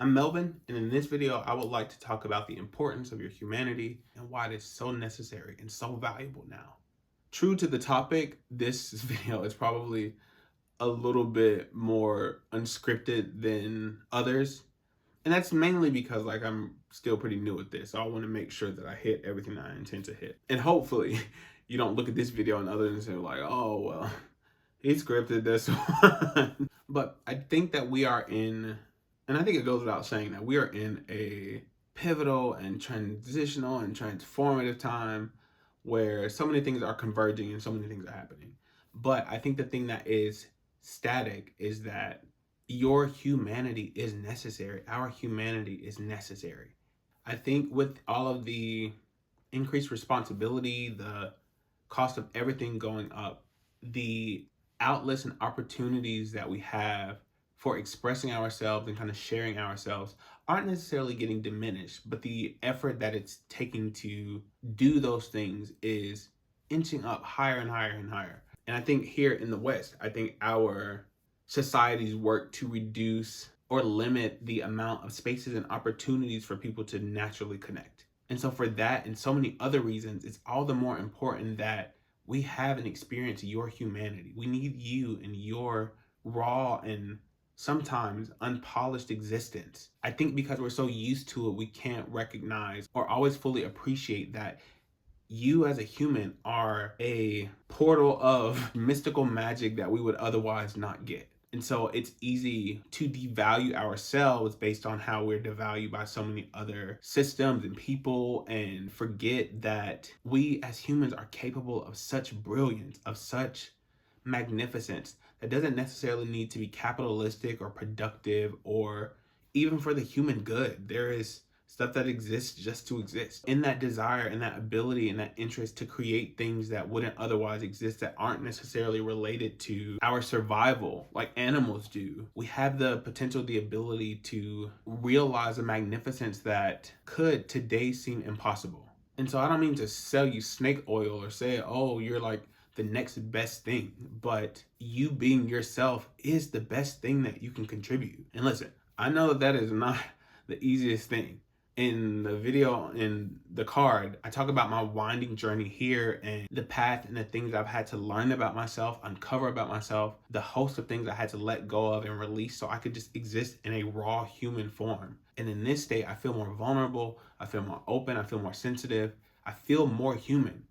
I'm Melvin, and in this video, I would like to talk about the importance of your humanity and why it is so necessary and so valuable now. True to the topic, this video is probably a little bit more unscripted than others. And that's mainly because I'm still pretty new at this. So I want to make sure that I hit everything that I intend to hit. And hopefully you don't look at this video and others and say like, oh, well, he scripted this one. But I think that we are in, and I think it goes without saying that we are in a pivotal and transitional and transformative time where so many things are converging and so many things are happening. But I think the thing that is static is that your humanity is necessary. Our humanity is necessary. I think with all of the increased responsibility, the cost of everything going up, the outlets and opportunities that we have for expressing ourselves and kind of sharing ourselves aren't necessarily getting diminished, but the effort that it's taking to do those things is inching up higher and higher and higher. And I think here in the West, I think our societies work to reduce or limit the amount of spaces and opportunities for people to naturally connect. And so, for that and so many other reasons, it's all the more important that we have and experience your humanity. We need you and your raw and sometimes unpolished existence. I think because we're so used to it, we can't recognize or always fully appreciate that you as a human are a portal of mystical magic that we would otherwise not get. And so it's easy to devalue ourselves based on how we're devalued by so many other systems and people, and forget that we as humans are capable of such brilliance, of such magnificence that doesn't necessarily need to be capitalistic or productive or even for the human good. There is stuff that exists just to exist. In that desire and that ability and that interest to create things that wouldn't otherwise exist, that aren't necessarily related to our survival like animals do, we have the potential, the ability to realize a magnificence that could today seem impossible. And so I don't mean to sell you snake oil or say, oh, you're like the next best thing, but you being yourself is the best thing that you can contribute. And listen, I know that is not the easiest thing. In the video, in the card, I talk about my winding journey here and the path and the things I've had to learn about myself, uncover about myself, the host of things I had to let go of and release so I could just exist in a raw human form. And in this state, I feel more vulnerable, I feel more open, I feel more sensitive, I feel more human.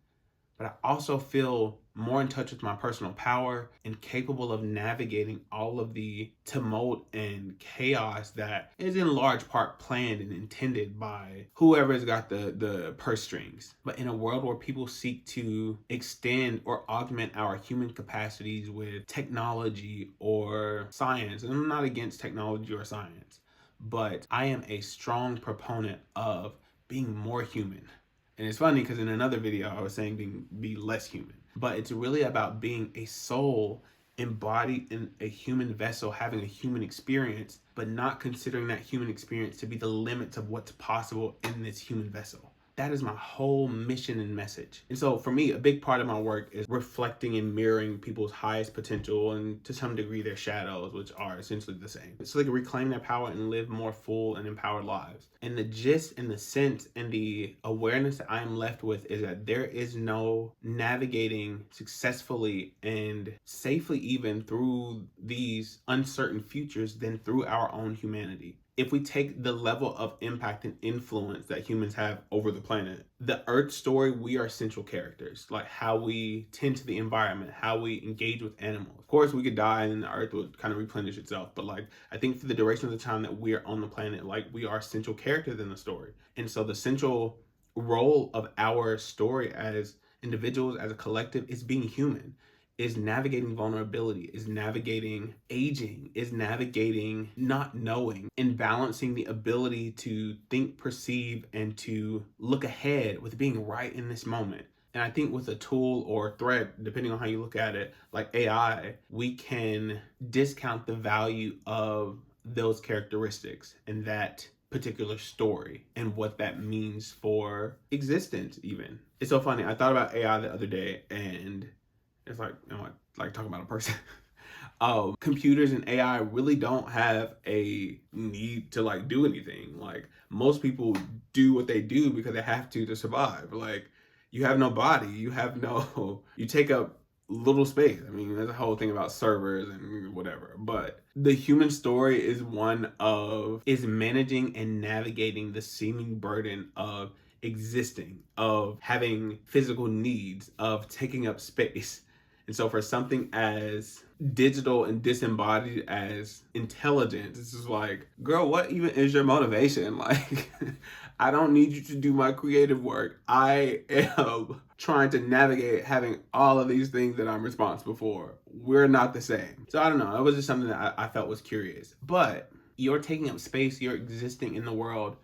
But I also feel more in touch with my personal power and capable of navigating all of the tumult and chaos that is in large part planned and intended by whoever's got the purse strings. But in a world where people seek to extend or augment our human capacities with technology or science, and I'm not against technology or science, but I am a strong proponent of being more human. And it's funny because in another video I was saying be less human. But it's really about being a soul embodied in a human vessel, having a human experience, but not considering that human experience to be the limits of what's possible in this human vessel. That is my whole mission and message. And so for me, a big part of my work is reflecting and mirroring people's highest potential and to some degree their shadows, which are essentially the same. So they can reclaim their power and live more full and empowered lives. And the gist and the sense and the awareness that I am left with is that there is no navigating successfully and safely even through these uncertain futures than through our own humanity. If we take the level of impact and influence that humans have over the planet, the Earth story, we are central characters. Like how we tend to the environment, how we engage with animals. Of course, we could die and then the Earth would kind of replenish itself. But I think for the duration of the time that we're on the planet, we are central characters in the story. And so the central role of our story as individuals, as a collective, is being human, is navigating vulnerability, is navigating aging, is navigating not knowing, and balancing the ability to think, perceive, and to look ahead with being right in this moment. And I think with a tool or threat, depending on how you look at it, like AI, we can discount the value of those characteristics and that particular story and what that means for existence even. It's so funny. I thought about AI the other day and it's like talking about a person. Computers and AI really don't have a need to like do anything. Like most people do what they do because they have to survive. Like you have no body, you have no, you take up little space. I mean, there's a whole thing about servers and whatever, but the human story is managing and navigating the seeming burden of existing, of having physical needs, of taking up space. And so for something as digital and disembodied as intelligence, it's just like, girl, what even is your motivation? Like, I don't need you to do my creative work. I am trying to navigate having all of these things that I'm responsible for. We're not the same. So I don't know. It was just something that I felt was curious. But you're taking up space, you're existing in the world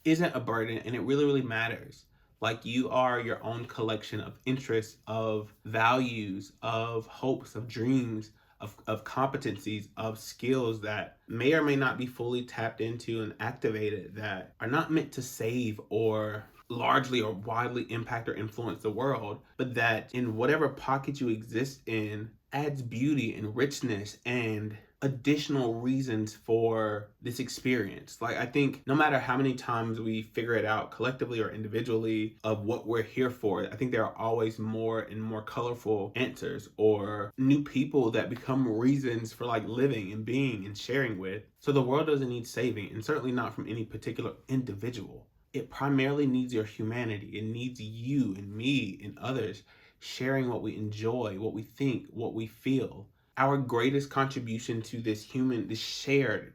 isn't a burden, and it really, really matters. Like you are your own collection of interests, of values, of hopes, of dreams, of competencies, of skills that may or may not be fully tapped into and activated, that are not meant to save or largely or widely impact or influence the world, but that in whatever pocket you exist in adds beauty and richness and additional reasons for this experience. Like I think no matter how many times we figure it out collectively or individually of what we're here for, I think there are always more and more colorful answers or new people that become reasons for like living and being and sharing with. So the world doesn't need saving, and certainly not from any particular individual. It primarily needs your humanity. It needs you and me and others sharing what we enjoy, what we think, what we feel. Our greatest contribution to this shared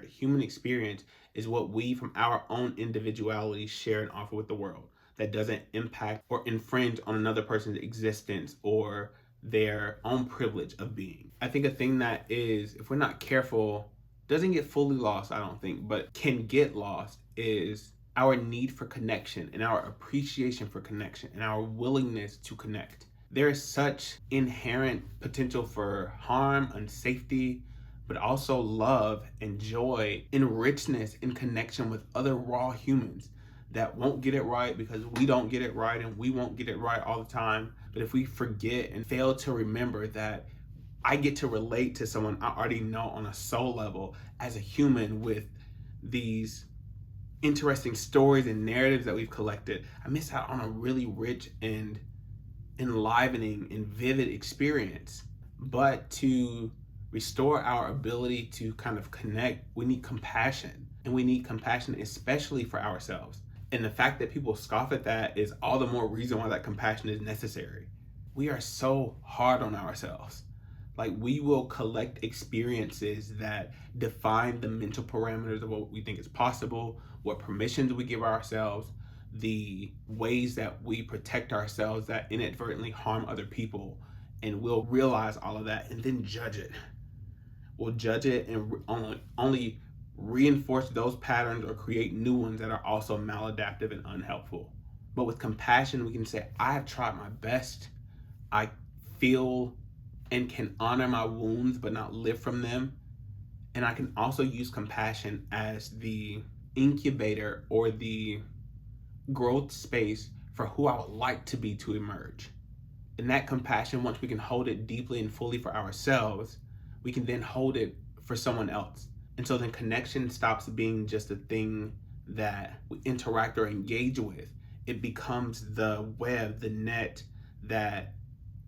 human experience is what we from our own individuality share and offer with the world that doesn't impact or infringe on another person's existence or their own privilege of being. I think a thing that is, if we're not careful, doesn't get fully lost, I don't think, but can get lost is our need for connection and our appreciation for connection and our willingness to connect. There is such inherent potential for harm and safety, but also love and joy and richness in connection with other raw humans that won't get it right because we don't get it right and we won't get it right all the time. But if we forget and fail to remember that I get to relate to someone I already know on a soul level as a human with these interesting stories and narratives that we've collected, I miss out on a really rich and enlivening and vivid experience. But to restore our ability to kind of connect, we need compassion. And we need compassion, especially for ourselves. And the fact that people scoff at that is all the more reason why that compassion is necessary. We are so hard on ourselves. Like we will collect experiences that define the mental parameters of what we think is possible, what permissions we give ourselves, the ways that we protect ourselves that inadvertently harm other people. And we'll realize all of that and then judge it. We'll judge it and only reinforce those patterns or create new ones that are also maladaptive and unhelpful. But with compassion, we can say, I have tried my best. I feel and can honor my wounds but not live from them. And I can also use compassion as the incubator or the growth space for who I would like to be to emerge. And that compassion, once we can hold it deeply and fully for ourselves, we can then hold it for someone else. And so then connection stops being just a thing that we interact or engage with. It becomes the web, the net that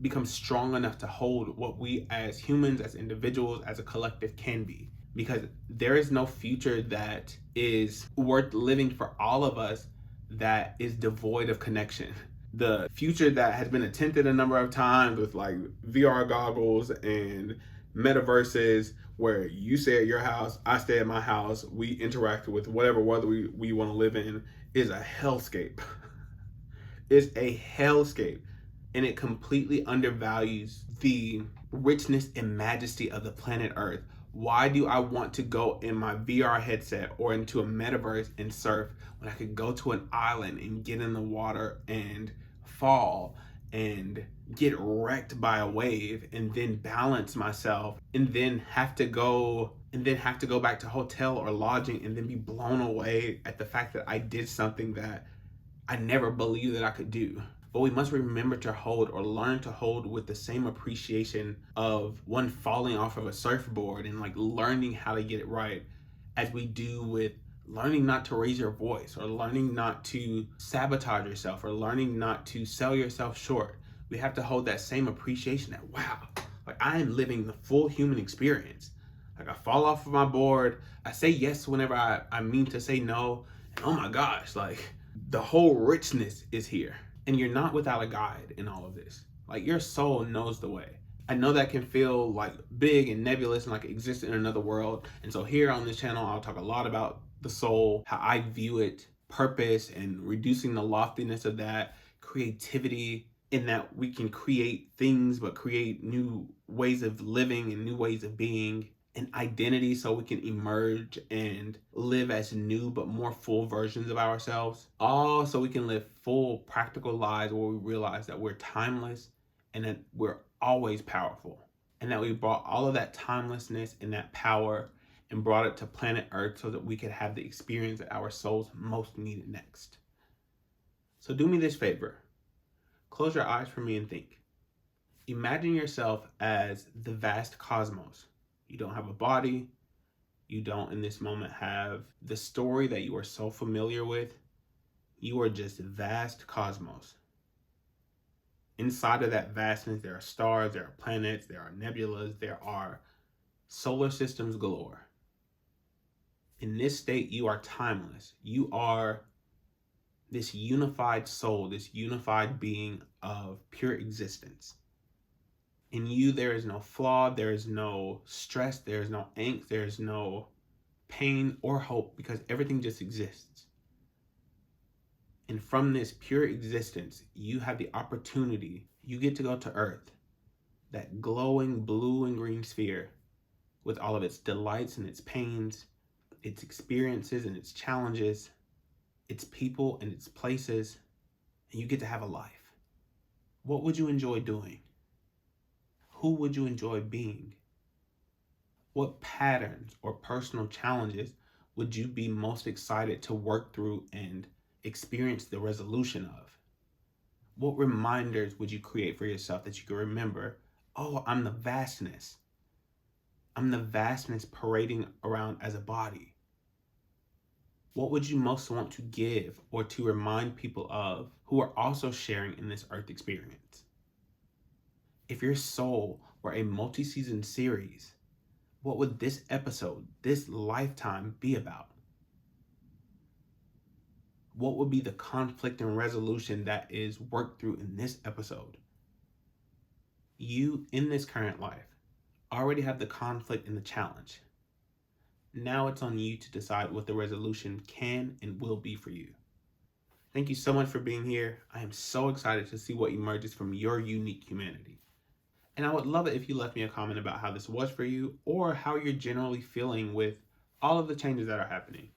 becomes strong enough to hold what we as humans, as individuals, as a collective can be. Because there is no future that is worth living for all of us that is devoid of connection. The future that has been attempted a number of times with like VR goggles and metaverses where you stay at your house, I stay at my house, we interact with whatever weather we want to live in is a hellscape. It's a hellscape. And it completely undervalues the richness and majesty of the planet Earth. Why do I want to go in my VR headset or into a metaverse and surf when I could go to an island and get in the water and fall and get wrecked by a wave and then balance myself and then have to go back to hotel or lodging and then be blown away at the fact that I did something that I never believed that I could do? but we must remember to hold or learn to hold with the same appreciation of one falling off of a surfboard and like learning how to get it right as we do with learning not to raise your voice or learning not to sabotage yourself or learning not to sell yourself short. We have to hold that same appreciation that, wow, like I am living the full human experience. Like I fall off of my board, I say yes whenever I mean to say no, and oh my gosh, like the whole richness is here. And you're not without a guide in all of this. Like your soul knows the way. I know that can feel like big and nebulous and like it exists in another world. And so here on this channel, I'll talk a lot about the soul, how I view it, purpose, and reducing the loftiness of that, creativity, in that we can create things, but create new ways of living and new ways of being, and identity so we can emerge and live as new but more full versions of ourselves. All so we can live full practical lives where we realize that we're timeless and that we're always powerful. And that we brought all of that timelessness and that power and brought it to planet Earth so that we could have the experience that our souls most needed next. So do me this favor. Close your eyes for me and think. Imagine yourself as the vast cosmos. You don't have a body. You don't in this moment have the story that you are so familiar with. You are just vast cosmos. Inside of that vastness, there are stars, there are planets, there are nebulas, there are solar systems galore. In this state, you are timeless. You are this unified soul, this unified being of pure existence. In you, there is no flaw, there is no stress, there is no angst, there is no pain or hope because everything just exists. And from this pure existence, you have the opportunity, you get to go to Earth, that glowing blue and green sphere with all of its delights and its pains, its experiences and its challenges, its people and its places, and you get to have a life. What would you enjoy doing? Who would you enjoy being? What patterns or personal challenges would you be most excited to work through and experience the resolution of? What reminders would you create for yourself that you can remember? Oh, I'm the vastness. I'm the vastness parading around as a body. What would you most want to give or to remind people of who are also sharing in this earth experience? If your soul were a multi-season series, what would this episode, this lifetime be about? What would be the conflict and resolution that is worked through in this episode? You, in this current life, already have the conflict and the challenge. Now it's on you to decide what the resolution can and will be for you. Thank you so much for being here. I am so excited to see what emerges from your unique humanity. And I would love it if you left me a comment about how this was for you or how you're generally feeling with all of the changes that are happening.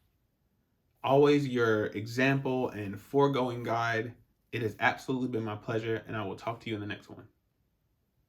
Always your example and foregoing guide. It has absolutely been my pleasure, and I will talk to you in the next one.